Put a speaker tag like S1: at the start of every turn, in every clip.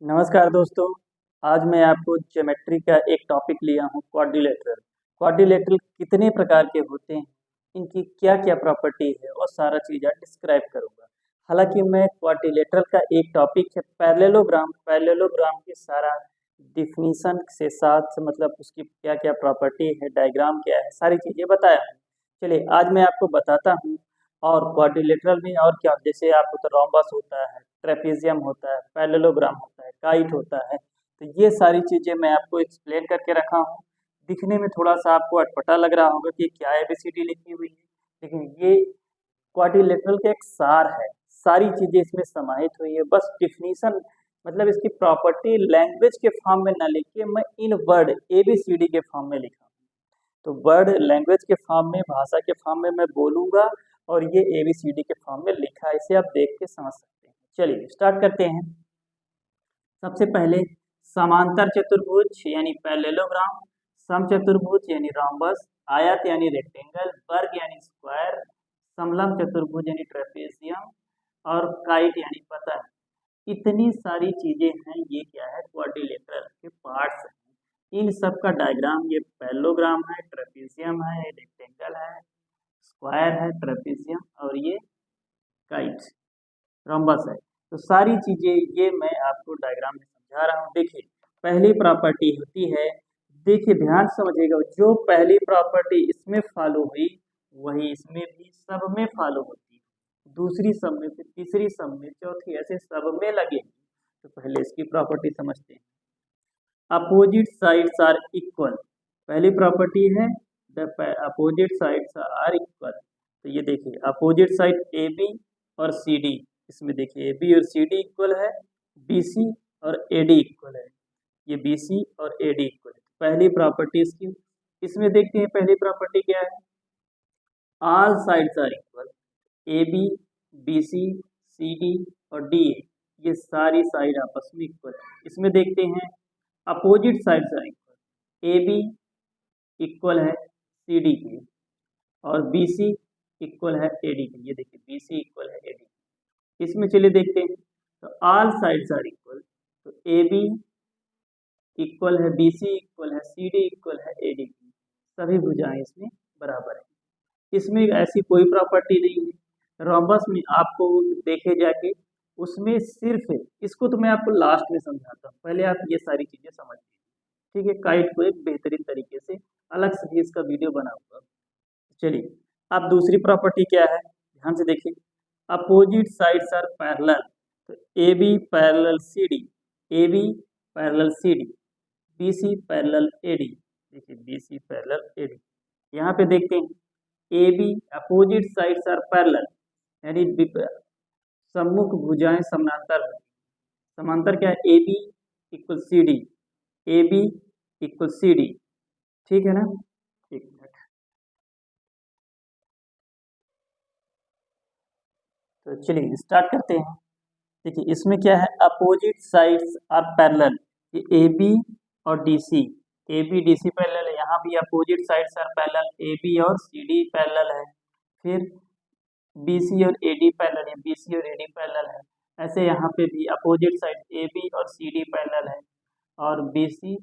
S1: नमस्कार दोस्तों। आज मैं आपको ज्योमेट्री का एक टॉपिक लिया हूँ, क्वाड्रिलेटरल। क्वाड्रिलेटरल कितने प्रकार के होते हैं, इनकी क्या क्या प्रॉपर्टी है और सारा चीज़ आज डिस्क्राइब करूँगा। हालांकि मैं क्वाड्रिलेटरल का एक टॉपिक है पैरेललोग्राम, पैरेललोग्राम की सारा डिफिनीशन से साथ मतलब उसकी क्या क्या प्रॉपर्टी है, डायग्राम क्या है, सारी चीज़ें बताया हूँ। चलिए आज मैं आपको बताता हूँ। और क्वाड्रिलेटरल में और क्या, जैसे आपको तो रोम्बस होता है, ट्रेपेजियम होता है, पैरेललोग्राम होता है, काइट होता है। तो ये सारी चीज़ें मैं आपको एक्सप्लेन करके रखा हूँ। दिखने में थोड़ा सा आपको अटपटा लग रहा होगा कि क्या एबीसीडी लिखी हुई है, लेकिन ये क्वाड्रिलेटरल का एक सार है। सारी चीज़ें इसमें समाहित हुई है। बस डिफिनीशन मतलब इसकी प्रॉपर्टी लैंग्वेज के फॉर्म में ना लिख के मैं इन वर्ड एबीसीडी के फॉर्म में लिखा हूँ। तो वर्ड लैंग्वेज के फॉर्म में, भाषा के फॉर्म में मैं बोलूँगा और ये एबीसीडी के फॉर्म में लिखा है। इसे आप देख के समझ सकते हैं। चलिए स्टार्ट करते हैं। सबसे पहले समांतर चतुर्भुज यानी पैरेललोग्राम, समचतुर्भुज यानी रोम्बस, आयत यानी रेक्टेंगल, वर्ग यानी स्क्वायर, समलंब चतुर्भुज यानी ट्रेपेजियम और काइट यानी पतन। इतनी सारी चीजें हैं। ये क्या है, क्वाड्रिलेटरल के पार्ट्स हैं। इन सब का डायग्राम, ये पैरेललोग्राम है, ट्रेपेजियम है, रेक्टेंगल है, स्क्वायर है, ट्रेपेजियम और ये काइट रोम्बस है। तो सारी चीजें ये मैं आपको डायग्राम में समझा रहा हूँ। देखिए पहली प्रॉपर्टी होती है, देखिए ध्यान से समझिएगा, जो पहली प्रॉपर्टी इसमें फॉलो हुई वही इसमें भी सब में फॉलो होती है। दूसरी सब में, फिर तीसरी सब में, चौथी, ऐसे सब में लगेगी। तो पहले इसकी प्रॉपर्टी समझते हैं। अपोजिट साइड्स आर इक्वल, पहली प्रॉपर्टी है the opposite sides are equal. तो ये देखिए अपोजिट साइड ए बी और सी डी, इसमें देखिए ए बी और सी डी इक्वल है, बी सी और ए डी इक्वल है, ये बी सी और ए डी इक्वल है। पहली प्रॉपर्टी इसकी। इसमें देखते हैं पहली प्रॉपर्टी क्या है, all sides are equal, A B, B C, C D और डी ए, ये सारी साइड आपस में इक्वल है। इसमें देखते हैं opposite sides are equal, A B equal है सी डी के और बी सी इक्वल है ए डी के। ये देखिए बी सी इक्वल है ए डी। इसमें चलिए देखते हैं, तो ऑल साइड्स आर इक्वल, तो ए बी इक्वल है बी सी इक्वल है सी डी इक्वल है ए डी की, सभी भुजाएं इसमें बराबर है। इसमें ऐसी कोई प्रॉपर्टी नहीं है। रोम्बस में आपको देखे जाके उसमें सिर्फ है, इसको तो मैं आपको लास्ट में समझाता हूँ, पहले आप ये सारी चीजें समझ लीजिए। ठीक है, काइट को एक बेहतरीन तरीके से अलग से भी इसका वीडियो बना हुआ। चलिए अब दूसरी प्रॉपर्टी क्या है, ध्यान से देखिए। अपोजिट साइड्स आर पैरेलल, तो A B parallel C D, A B parallel C D, B C parallel A D. देखिए B C parallel A D. यहाँ पे देखते हैं A B opposite sides are parallel, यानी सम्मुख भुजाएं समानांतर है। समांतर क्या है, A B equal C D, A B equal C D. ठीक है ना, एक मिनट। तो चलिए स्टार्ट करते हैं। देखिए इसमें क्या है, अपोजिट साइड्स आर पैरेलल, ये ए बी और D C, A B D C parallel है। यहाँ भी opposite sides are parallel, A B और सी डी पैरेलल है। फिर बी सी और ए डी पैरेलल है, बी सी और ए डी पैरेलल है। ऐसे यहाँ पे भी अपोजिट साइड ए बी और सी डी पैरेलल है और बी सी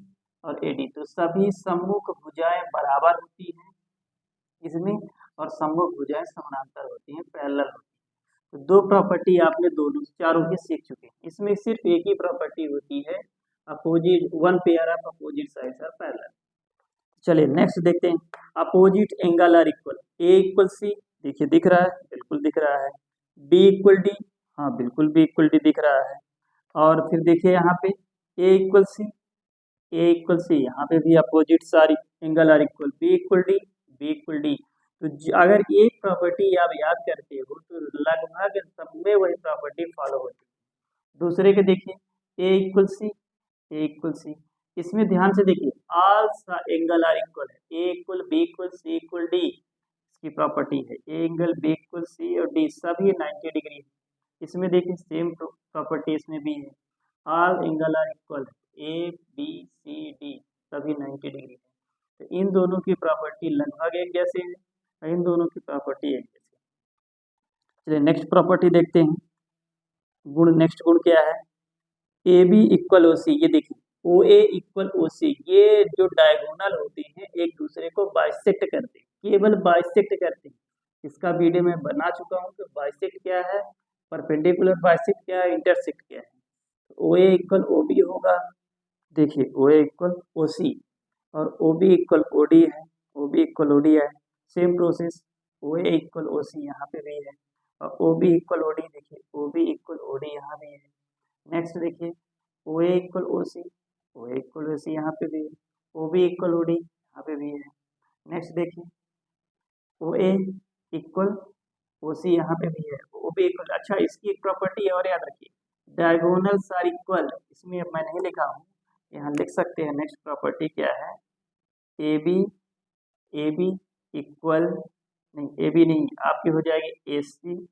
S1: और ए डी। तो सभी सम्मुख भुजाएं बराबर होती हैं इसमें, और सम्मुख भुजाएं समानांतर होती हैं, पैरेलल होती हैं। तो दो प्रॉपर्टी आपने दोनों चारों की सीख चुके हैं। इसमें सिर्फ एक ही प्रॉपर्टी होती है, opposite one pair of opposite sides are parallel. चलिए नेक्स्ट देखते हैं, opposite angle are equal, A equal C, देखिए दिख रहा है, बिल्कुल दिख रहा है। बी इक्वल डी, हाँ बिल्कुल बी इक्वल डी दिख रहा है। और फिर देखिए यहाँ पे ए इक्वल सी, ए इक्वल सी, यहाँ पे भी अपोजिट सारी angle are equal, B equal D, B equal D. तो अगर एक प्रॉपर्टी आप याद करते हो तो लगभग सब में वही प्रॉपर्टी फॉलो होती है। दूसरे के देखिए ए इक्वल सी, ए इक्वल सी, इसमें ध्यान से देखिए ऑल एंगल आर इक्वल है, A equal B equal C equal D, इसकी प्रॉपर्टी है। A angle B equal C और डी सभी 90 डिग्री है। इसमें देखिए सेम प्रॉपर्टी इसमें भी है, ऑल एंगल आर इक्वल है, ए बी सी डी सभी 90 डिग्री है। तो इन दोनों की प्रॉपर्टी लगभग एक जैसे है और इन दोनों की प्रॉपर्टी एक जैसे है। चलिए नेक्स्ट प्रॉपर्टी देखते हैं। गुण, नेक्स्ट गुण क्या है, A B equal O C, ये देखिए O A equal O C, ये जो डायगोनल होते हैं एक दूसरे को बाइसेक्ट करते हैं, केवल बाइसेक्ट करते हैं। इसका वीडियो मैं बना चुका हूँ कि बाइसेक्ट क्या है, परपेंडिकुलर बाइसेक्ट क्या है, इंटरसेक्ट क्या है। ओ ए इक्वल ओ बी होगा, देखिए O A equal O C और O B equal O D है, O B equal O D है। Same process O A equal O C यहाँ पे भी है और O B equal O D, देखिए O B equal O D यहाँ भी है। नेक्स्ट देखिए O A equal O C, O A equal O C यहाँ पे भी है, O B equal O D यहाँ पे भी है। नेक्स्ट देखिए O A equal O C यहाँ पे भी है, ओ बी इक्वल, अच्छा इसकी एक प्रॉपर्टी और याद रखिए, डायगोनल्स आर इक्वल, इसमें मैं नहीं लिखा हूँ, यहाँ लिख सकते हैं। नेक्स्ट प्रॉपर्टी क्या है, ए बी इक्वल, नहीं ए बी नहीं, आपकी हो जाएगी ए सी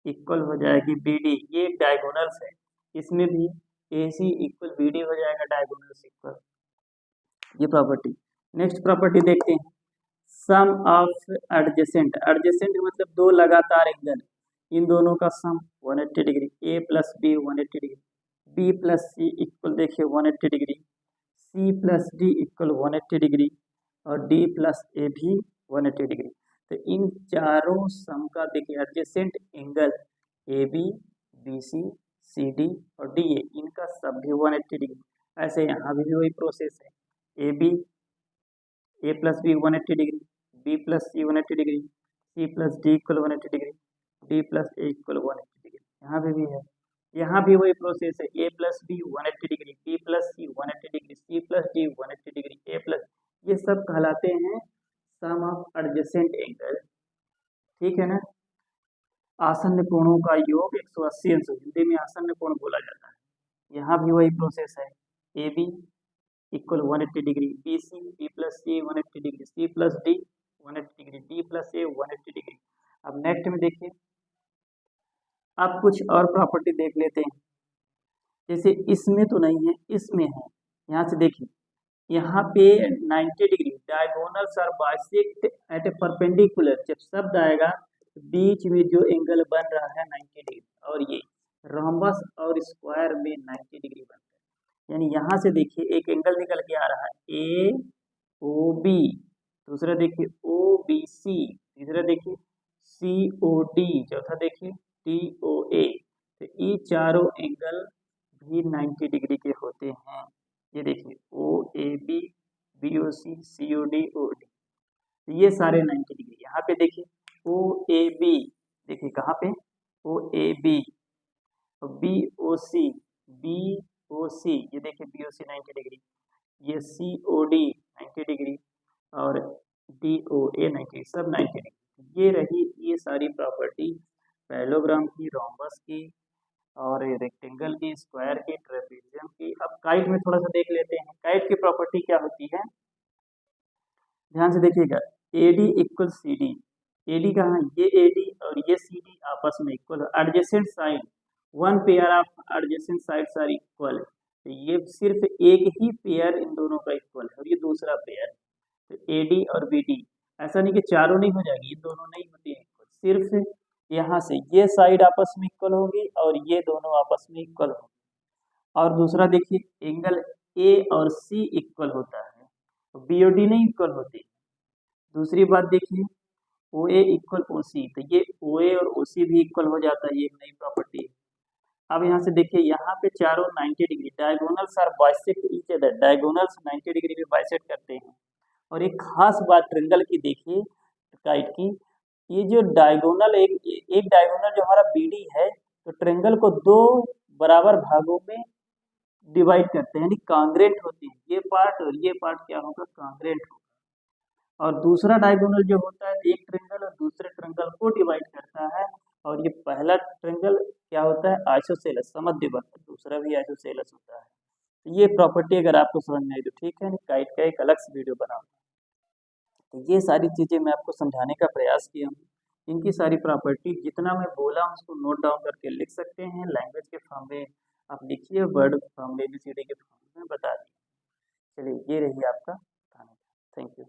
S1: इक्वल हो जाएगी बी डी, ये डायगोनल्स है, इसमें भी ए सी इक्वल बी डी हो जाएगा, डायगोनल्स इक्वल, ये प्रॉपर्टी। नेक्स्ट प्रॉपर्टी देखते हैं, सम ऑफ एडजेसेंट, एडजेसेंट मतलब दो लगातार एंगल, इन दोनों का sum 180 degree, A plus B 180 degree, B plus C equal देखिए 180 degree, C plus D equal 180 degree और डी प्लस ए भी 180 डिग्री। तो इन चारों सम का देखिए adjacent angle A B, B C, C D और डी ए, इनका सब भी 180 डिग्री। ऐसे यहाँ भी वही प्रोसेस है, A B, A plus B 180 degree, B plus C 180 degree, C plus D equal 180 degree, D plus A equal 180 degree. यहाँ पे भी है, यहाँ भी वही प्रोसेस है, A plus B 180 degree, B plus C 180 degree, C plus D 180 degree, A plus, ये सब कहलाते हैं सम ऑफ एडजेसेंट एंगल, ठीक है ना। आसन्न कोणों का योग 180 अंश, हिंदी में आसन्न कोण बोला जाता है। यहाँ भी वही प्रोसेस है, A B equal 180 degree, B C, B plus C 180 degree, C plus D 180 degree, D plus A 180 degree. अब नेक्स्ट में देखिए, अब कुछ और प्रॉपर्टी देख लेते हैं, जैसे इसमें तो नहीं है, इसमें है, यहाँ से देखिए, यहाँ पे 90 degree, diagonals are bisect at a perpendicular, जब शब्द आएगा तो बीच में जो एंगल बन रहा है 90 डिग्री, और ये रोम्बस और स्क्वायर में 90 डिग्री बनता है, यानी यहाँ से देखिए एक एंगल निकल के आ रहा है ए ओ बी, दूसरा देखिए ओ बी सी, तीसरा देखिए सी ओ डी, चौथा देखिए टी ओ ए। तो ये चारों एंगल भी 90 डिग्री के होते हैं। ये देखिए O A B, B O C, C O D, O D, ये सारे 90 डिग्री। यहाँ पे देखिए ओ ए बी, देखिए कहाँ पे O A B, B O C, B O C, ये देखिए बी ओ सी 90 डिग्री, ये सी ओ डी 90 डिग्री और डी ओ ए 90, सब 90 डिग्री। ये रही ये सारी प्रॉपर्टी पैरेललोग्राम की, रोम्बस की और रेक्टेंगल की, स्क्वायर की, ट्रेपेजियम की। अब काइट में थोड़ा सा देख लेते हैं, काइट की प्रॉपर्टी क्या होती है, ध्यान से देखिएगा, A D equal C D, A D कहाँ, ये ए डी और ये सी डी आपस में equal, adjacent side, one pair of adjacent sides are equal, तो ये सिर्फ एक ही पेयर इन दोनों का इक्वल है और ये दूसरा पेयर, तो ए डी और बी डी, ऐसा नहीं कि चारों नहीं हो जाएगी, ये दोनों नहीं होती है इक्वल, सिर्फ यहाँ से ये साइड आपस में इक्वल होगी और ये दोनों आपस में इक्वल होगी। और दूसरा देखिए एंगल ए और सी इक्वल होता है, तो बी और डी नहीं इक्वल होती। दूसरी बात देखिए ओ ए इक्वल ओ सी, तो ये ओ ए और ओ सी भी इक्वल हो जाता है, ये एक नई प्रॉपर्टी है। अब यहाँ से देखिए यहाँ पे चारों 90 degree, diagonals are bisect each other, diagonals 90 degree में बाइसेक्ट करते हैं। और एक खास बात ट्रेंगल की देखिए, काइट की, ये जो डायगोनल एक डायगोनल जो हमारा बी डी है, तो ट्रेंगल को दो बराबर भागों में डिवाइड करते हैं, यानी कांग्रेंट होती है, ये पार्ट और ये पार्ट क्या होगा, कांग्रेंट होगा। और दूसरा डायगोनल जो होता है, एक ट्रेंगल और दूसरे ट्रेंगल को डिवाइड करता है, और ये पहला ट्रेंगल क्या होता है, आइसोसेलेस, समद्विबाहु, दूसरा भी आइसोसेलेस होता है। तो ये प्रॉपर्टी अगर आपको समझ में आई तो ठीक है, काइट का एक अलग से वीडियो बनाऊंगा। तो ये सारी चीज़ें मैं आपको समझाने का प्रयास किया हूँ, इनकी सारी प्रॉपर्टी जितना मैं बोला हूँ उसको नोट डाउन करके लिख सकते हैं, लैंग्वेज के फॉर्म में आप लिखिए, वर्ड फॉर्म में, ABCD के फॉर्म में बता दिए। चलिए ये रही आपका, थैंक यू।